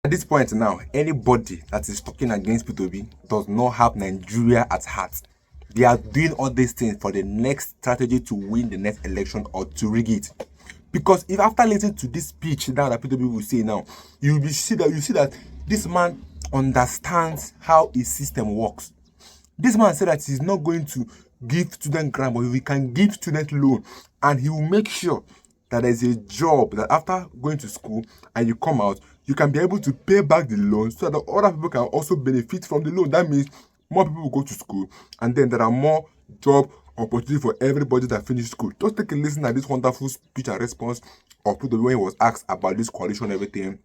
At this point now, anybody that is talking against P2B does not have Nigeria at heart. They are doing all these things for the next strategy to win the next election or to rig it. Because if after listening to this speech now that P2B will say now, you see that this man understands how his system works. This man said that he's not going to give student grant, but he can give student loan, and he will make sure that there's a job that after going to school and you come out, you can be able to pay back the loan so that other people can also benefit from the loan. That means more people will go to school, and then there are more job opportunity for everybody that finished school. Just take a listen at this wonderful speech and response of P2B when he was asked about this coalition and everything,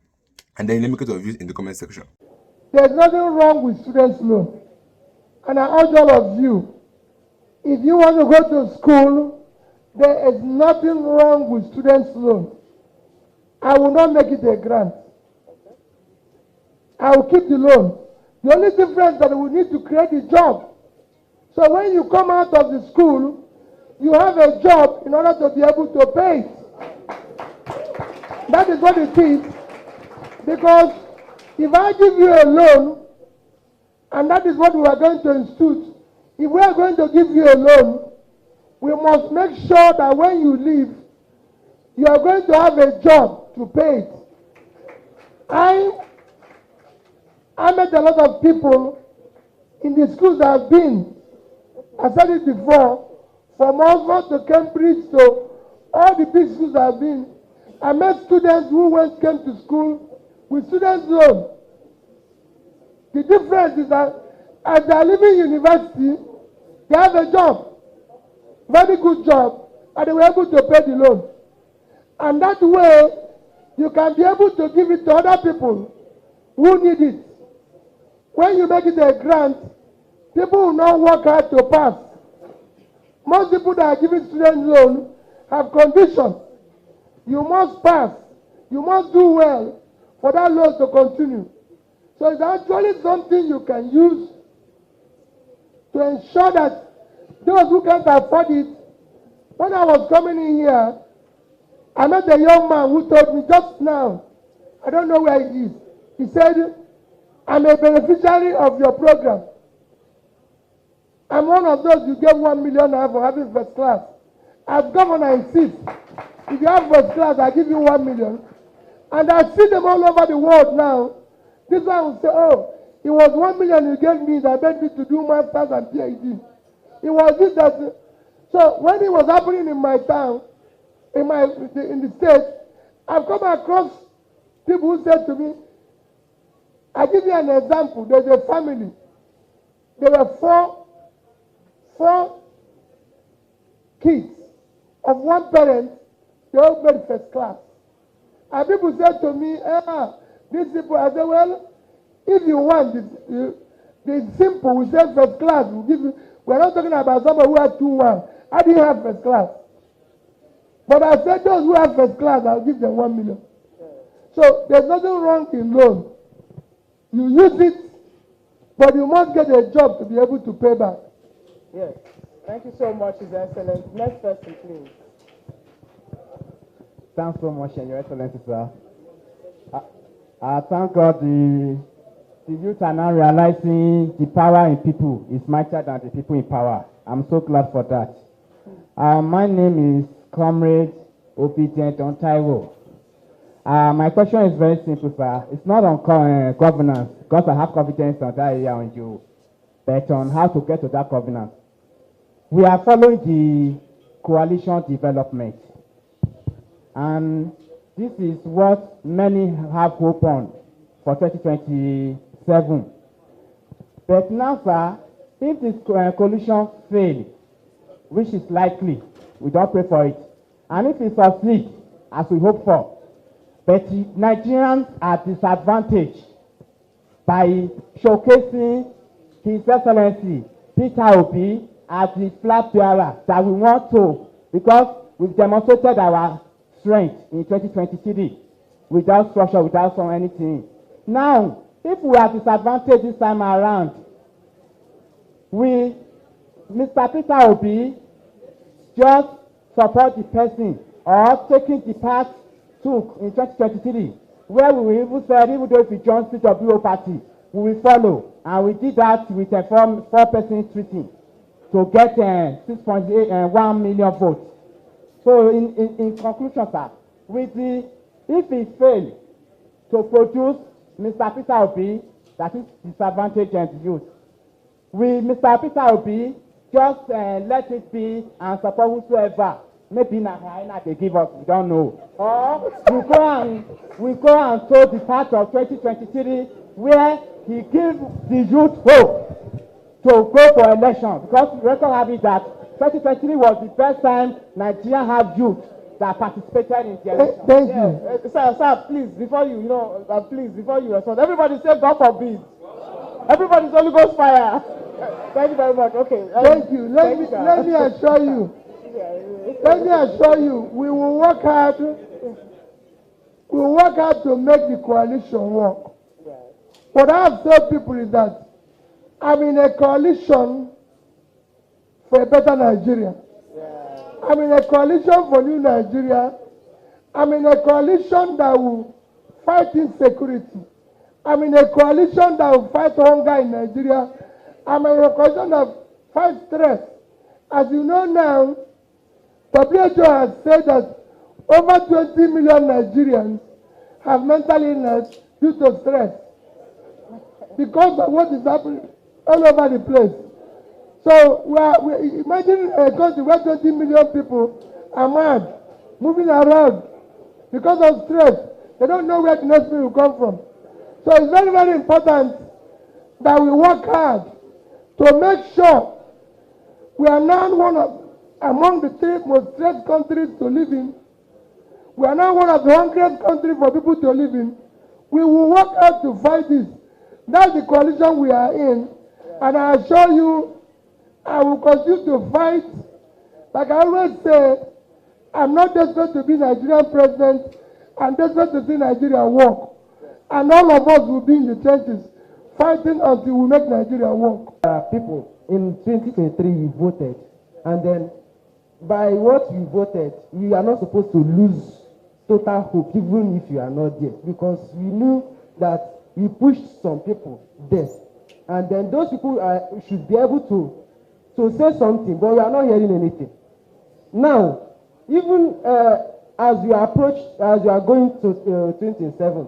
and then let me get your views in the comment section. There's nothing wrong with students' loan. And I urge all of you, if you want to go to school, there is nothing wrong with students' loan. I will not make it a grant. I will keep the loan. The only difference is that we need to create a job. So when you come out of the school, you have a job in order to be able to pay it. That is what it is. Because if I give you a loan, and that is what we are going to institute, if we are going to give you a loan, we must make sure that when you leave, you are going to have a job to pay it. I met a lot of people in the schools that I've been. I said it before, from Oxford to Cambridge to all the big schools I've been. I met students who came to school with students' loan. The difference is that as they are leaving university, they have a job, very good job, and they were able to pay the loan. And that way, you can be able to give it to other people who need it. When you make it a grant, people will not work hard to pass. Most people that are giving student loan have conditions. You must pass. You must do well for that loan to continue. So it's actually something you can use to ensure that those who can't afford it. When I was coming in here, I met a young man who told me just now, I don't know where he is. He said, I'm a beneficiary of your program. I'm one of those you gave 1 million for having first class. As governor, I insist. If you have first class, I give you 1 million. And I see them all over the world now. This one will say, oh, it was 1 million you gave me that made me to do masters and PhD. It was this that. So when it was happening in my town, in the state, I've come across people who said to me, I give you an example. There's a family. There were four kids of one parent. They all made first class. And people said to me, these people, I said, well, if you want the simple, we say first class, we'll give you. We're not talking about somebody who has 2-1. I didn't have first class. But I said those who have first class, I'll give them 1 million. So there's nothing wrong in loan. You use it, but you must get a job to be able to pay back. Yes. Thank you so much, His Excellency. Next person, please. Thanks so much, Your Excellency, sir. I thank God the youth are now realizing the power in people is mightier than the people in power. I'm so glad for that. My name is Comrade Obedient Ontaiwo. My question is very simple, sir. It's not on governance, because I have confidence on that area on you, but on how to get to that governance. We are following the coalition development, and this is what many have hope on for 2027. But now, sir, if this coalition fails, which is likely, we don't pray for it, and if it succeeds, as we hope for, but Nigerians are disadvantaged by showcasing His Excellency Peter Obi as the flag bearer that we want to, because we've demonstrated our strength in 2023 without structure, without anything. Now, if we are disadvantaged this time around, Mr. Peter Obi just support the person or taking the path took in 2023 where we even said, even though if we join Street of Hero Party, we will follow. And we did that with a four-person treaty to get 6.1 million votes. So in conclusion, sir, if he failed to produce Mr. Peter Obi, that is disadvantaged youth, will Mr. Peter Obi just let it be and support whosoever? Maybe na they give us, we don't know. Or we go and show the part of 2023 where he gives the youth hope to go for election. Because we record have it that 2023 was the first time Nigeria have youth that participated in the election. Thank you. Sir, please, before you respond, everybody say God forbid. Everybody's Holy Ghost fire. Thank you very much. Okay. Thank you. Let me assure you. Let me assure you, we will work hard. We will work hard to make the coalition work. What I have told people is that I'm in a coalition for a better Nigeria. I'm in a coalition for new Nigeria. I'm in a coalition that will fight insecurity. I'm in a coalition that will fight hunger in Nigeria. I'm in a coalition that fight stress. As you know now, WHO has said that over 20 million Nigerians have mental illness due to stress because of what is happening all over the place. So we imagine a country where 20 million people are mad, moving around because of stress. They don't know where the next thing will come from. So it's very, very important that we work hard to make sure we are now among the 3 most stressed countries to live in. We are now one of the hungriest countries for people to live in. We will work hard to fight this. That's the coalition we are in. And I assure you, I will continue to fight. Like I always say, I'm not desperate to be Nigerian president. I'm desperate to see Nigeria work. And all of us will be in the trenches fighting until we make Nigeria work. People, in 2023 we voted, and then by what we voted, we are not supposed to lose total hope, even if you are not there, because we knew that we pushed some people there, and then those people should be able to say something, but we are not hearing anything. Now, even as you are going to 2027,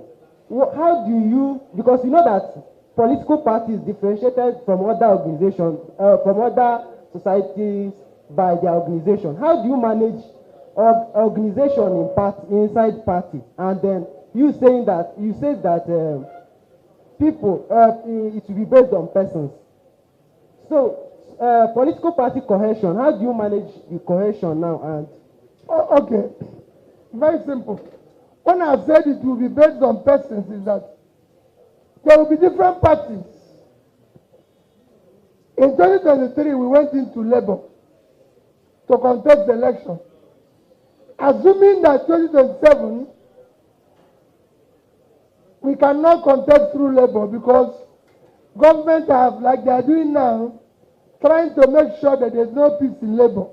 how do you, because you know that political parties differentiated from other organizations, from other societies by their organization. How do you manage organization inside party? And then you say that people, it will be based on persons. So political party cohesion, how do you manage the cohesion now? And okay, very simple. When I said it will be based on persons, is that there will be different parties. In 2023, we went into Labour to contest the election. Assuming that 2027, we cannot contest through Labour because government have, like they are doing now, trying to make sure that there's no peace in Labour.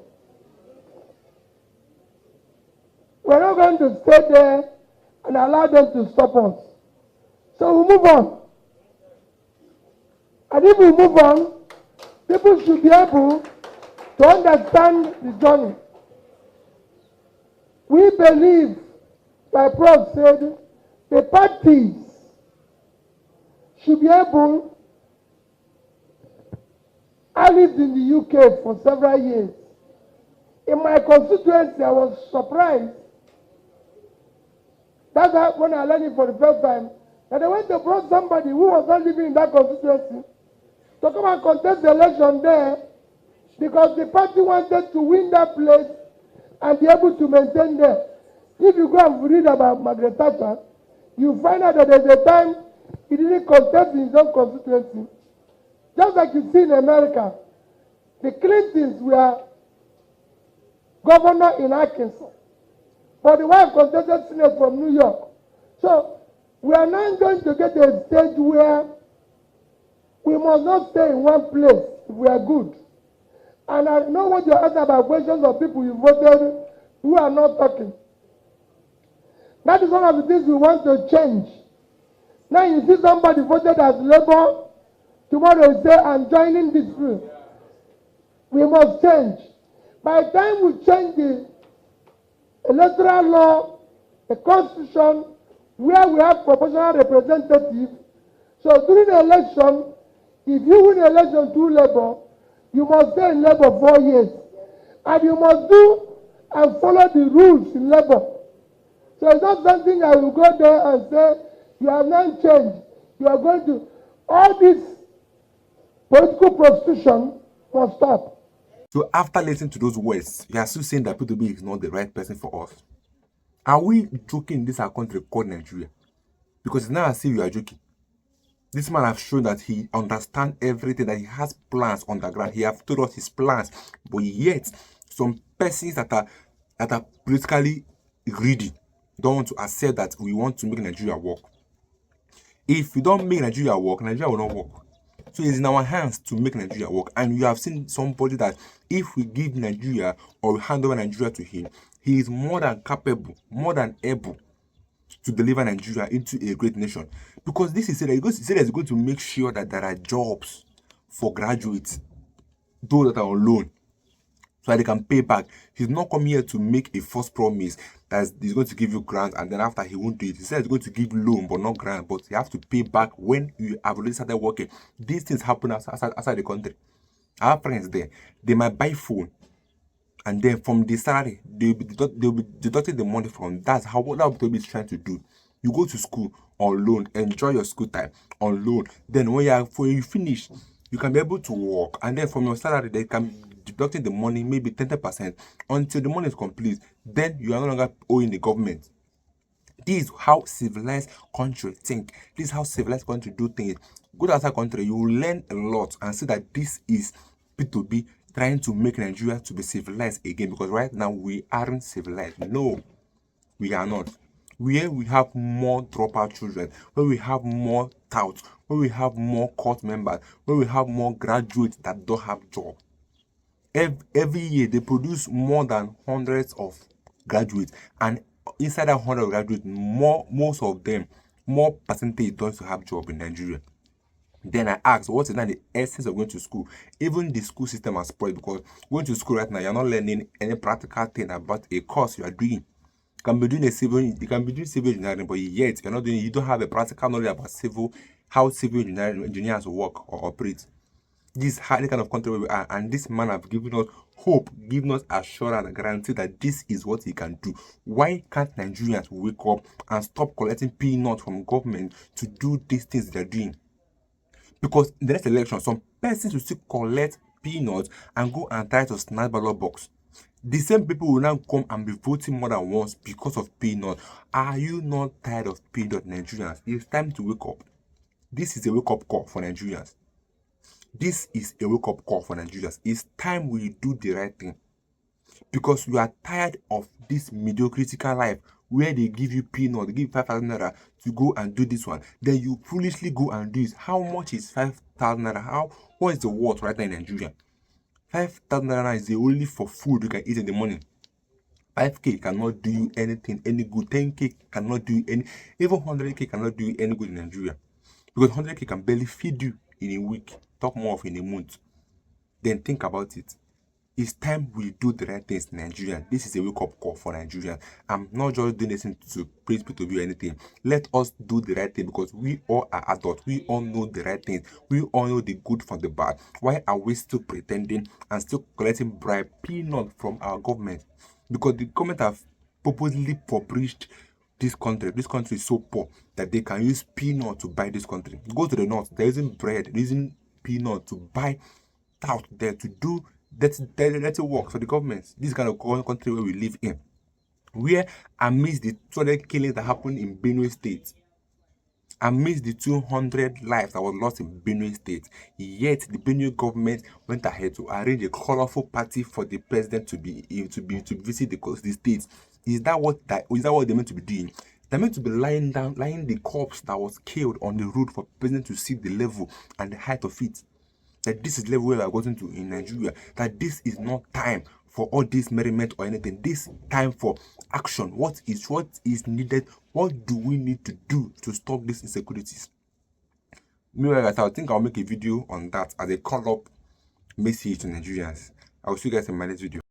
We're not going to stay there and allow them to stop us. So we move on. And if we move on, people should be able to understand the journey. We believe, like Prof said, the parties should be able. I lived in the UK for several years. In my constituency, I was surprised. That's when I learned it for the first time. And they went to brought somebody who was not living in that constituency to come and contest the election there because the party wanted to win that place and be able to maintain there. If you go and read about Margaret Thatcher, you find out that there's a time he didn't contest in his own constituency. Just like you see in America, the Clintons were governor in Arkansas, but the wife contested Senate from New York. So we are now going to get to a stage where we must not stay in one place if we are good. And I know what you're asking about questions of people you voted who are not talking. That is one of the things we want to change. Now you see somebody voted as Labour, tomorrow you say, I'm joining this group. We must change. By the time we change the electoral law, the constitution, where we have proportional representative, so during the election, if you win the election through Labour, you must stay in Labour 4 years. And you must do and follow the rules in Labour. So it's not something I will go there and say, you have not changed. You are going to, all this political prostitution must stop. So after listening to those words, you are still saying that P2B is not the right person for us. Are we joking in this our country called Nigeria? Because it's not as if you are joking. This man has shown that he understands everything, that he has plans on the ground. He has told us his plans, but yet some persons that are politically greedy don't want to accept that we want to make Nigeria work. If we don't make Nigeria work, Nigeria will not work. So it's in our hands to make Nigeria work. And you have seen somebody that if we give Nigeria or we hand over Nigeria to him, he is more than capable, more than able to deliver Nigeria into a great nation. Because this is said that he's going to make sure that there are jobs for graduates, those that are on loan, so that they can pay back. He's not coming here to make a false promise that he's going to give you grant and then after he won't do it. He said he's going to give loan but not grant, but you have to pay back when you have already started working. These things happen outside the country. I have friends there. They might buy phone and then from the salary they'll be deducting the money from. That's how what P2B is trying to do. You go to school on loan, enjoy your school time on loan. Then when you finish, you can be able to work, and then from your salary they can deducting the money, maybe 20%, until the money is complete. Then you are no longer owing the government. This is how civilized countries think. This is how civilized countries do things. Go to outside country, you will learn a lot and see that this is P2B trying to make Nigeria to be civilized again, because right now we aren't civilized. No, we are not. Where we have more dropout children, where we have more touts, where we have more court members, where we have more graduates that don't have jobs. Every year they produce more than hundreds of graduates, and inside that 100 graduates, most of them, more percentage don't have job in Nigeria. Then I asked, what is now the essence of going to school? Even the school system has spoiled, because going to school right now, you're not learning any practical thing about a course you are doing. You can be doing civil engineering, but yet you don't have a practical knowledge about how civil engineers work or operate. This is the kind of country where we are, and this man have given us hope, given us assurance and guarantee that this is what he can do. Why can't Nigerians wake up and stop collecting peanuts from government to do these things they're doing? Because in the next election, some persons will still collect peanuts and go and try to snatch ballot box. The same people will now come and be voting more than once because of peanuts. Are you not tired of peanut, Nigerians? It's time to wake up. This is a wake-up call for Nigerians. This is a wake-up call for Nigerians. It's time we do the right thing. Because we are tired of this mediocrity life where they give you peanut, they give you 5,000 naira to go and do this one. Then you foolishly go and do it. How much is 5,000 naira? What is the worth right now in Nigeria? 5,000 naira is the only for food you can eat in the morning. 5k cannot do you anything, any good. 10k cannot do you any, even 100k cannot do you any good in Nigeria. Because 100k can barely feed you in a week, talk more of in a month. Then think about it. It's time we do the right things in Nigeria. This is a wake-up call for Nigerians. I'm not just doing this to praise P2B or anything. Let us do the right thing, because we all are adults. We all know the right things. We all know the good from the bad. Why are we still pretending and still collecting bribe peanut from our government? Because the government have purposely impoverished this country. This country is so poor that they can use peanut to buy this country. Go to the north, they're using bread, they're using peanut to buy out there to do dirty work for the government. This kind of country where we live in, where amidst the 200 killings that happened in Benue State, amidst the 200 lives that was lost in Benue State, yet the Benue government went ahead to arrange a colorful party for the president to visit the state. Is that what they're meant to be doing? They're meant to be lying the corpse that was killed on the road for president to see the level and the height of it. That this is the level where we are going to in Nigeria. That this is not time for all this merriment or anything. This time for action. What is needed? What do we need to do to stop these insecurities? Meanwhile, guys, I think I'll make a video on that as a call-up message to Nigerians. I will see you guys in my next video.